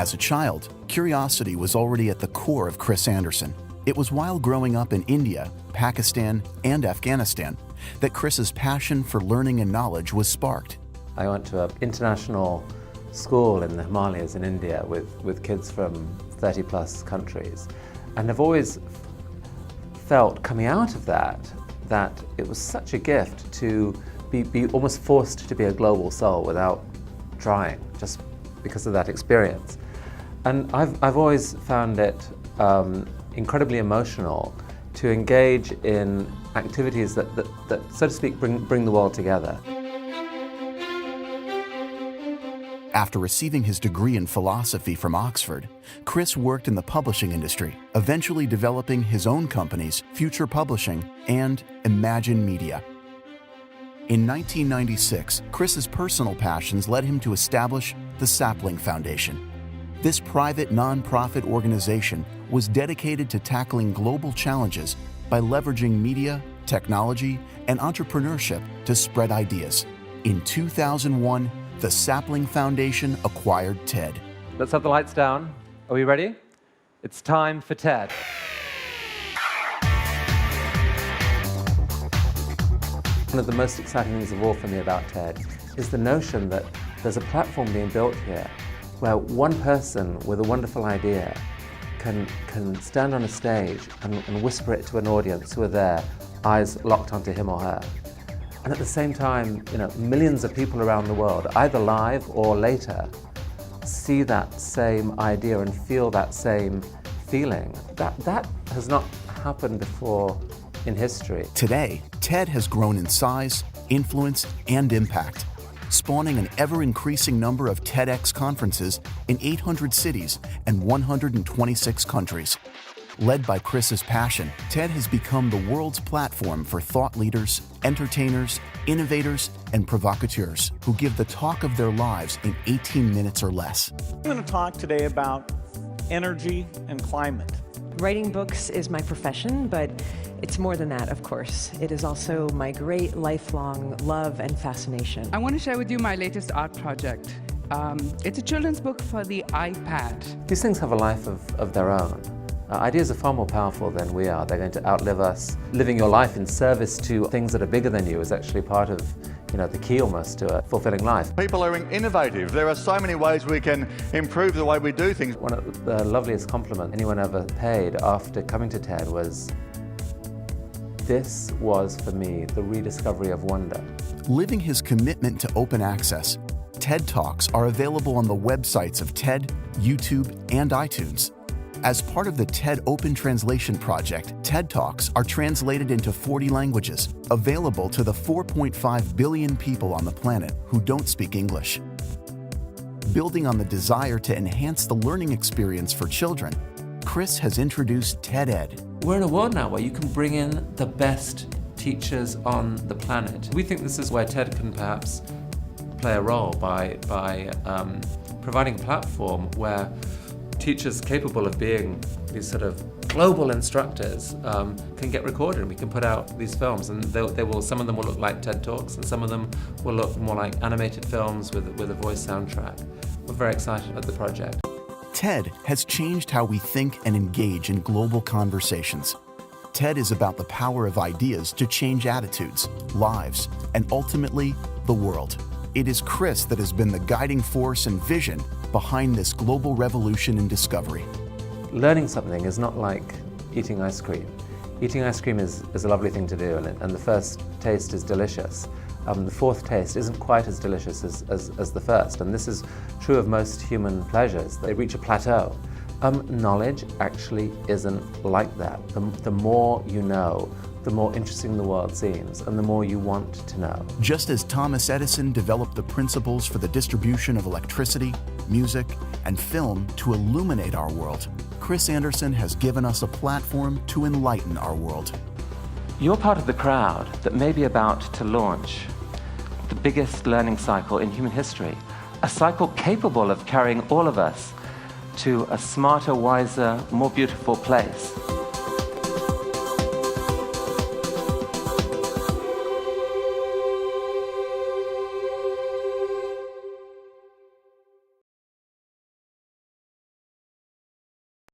As a child, curiosity was already at the core of Chris Anderson. It was while growing up in India, Pakistan, and Afghanistan that Chris's passion for learning and knowledge was sparked. I went to an international school in the Himalayas in India with kids from 30 plus countries, and I've always felt coming out of that it was such a gift to be almost forced to be a global soul without trying, just because of that experience. And I've always found it incredibly emotional to engage in activities that so to speak, bring the world together. After receiving his degree in philosophy from Oxford, Chris worked in the publishing industry, eventually developing his own companies, Future Publishing and Imagine Media. In 1996, Chris's personal passions led him to establish the Sapling Foundation. This private nonprofit organization was dedicated to tackling global challenges by leveraging media, technology, and entrepreneurship to spread ideas. In 2001, the Sapling Foundation acquired TED. Let's have the lights down. Are we ready? It's time for TED. One of the most exciting things of all for me about TED is the notion that there's a platform being built here where one person with a wonderful idea can stand on a stage and whisper it to an audience who are there, eyes locked onto him or her. And at the same time, millions of people around the world, either live or later, see that same idea and feel that same feeling. That has not happened before in history. Today, TED has grown in size, influence, and impact, spawning an ever-increasing number of TEDx conferences in 800 cities and 126 countries. Led by Chris's passion, TED has become the world's platform for thought leaders, entertainers, innovators, and provocateurs who give the talk of their lives in 18 minutes or less. I'm going to talk today about energy and climate. Writing books is my profession, but it's more than that, of course. It is also my great lifelong love and fascination. I want to share with you my latest art project. It's a children's book for the iPad. These things have a life of their own. Ideas are far more powerful than we are. They're going to outlive us. Living your life in service to things that are bigger than you is actually part of the key almost to a fulfilling life. People are innovative. There are so many ways we can improve the way we do things. One of the loveliest compliments anyone ever paid after coming to TED was, "This was, for me, the rediscovery of wonder." Living his commitment to open access, TED Talks are available on the websites of TED, YouTube, and iTunes. As part of the TED Open Translation Project, TED Talks are translated into 40 languages, available to the 4.5 billion people on the planet who don't speak English. Building on the desire to enhance the learning experience for children, Chris has introduced TED-Ed. We're in a world now where you can bring in the best teachers on the planet. We think this is where TED can perhaps play a role by providing a platform where teachers capable of being these sort of global instructors can get recorded, and we can put out these films, and some of them will look like TED Talks, and some of them will look more like animated films with a voice soundtrack. We're very excited about the project. TED has changed how we think and engage in global conversations. TED is about the power of ideas to change attitudes, lives, and ultimately, the world. It is Chris that has been the guiding force and vision behind this global revolution in discovery. Learning something is not like eating ice cream. Eating ice cream is a lovely thing to do, and the first taste is delicious. The fourth taste isn't quite as delicious as the first, and this is true of most human pleasures. They reach a plateau. Knowledge actually isn't like that. The more you know, the more interesting the world seems, and the more you want to know. Just as Thomas Edison developed the principles for the distribution of electricity, music, and film to illuminate our world, Chris Anderson has given us a platform to enlighten our world. You're part of the crowd that may be about to launch the biggest learning cycle in human history, a cycle capable of carrying all of us to a smarter, wiser, more beautiful place.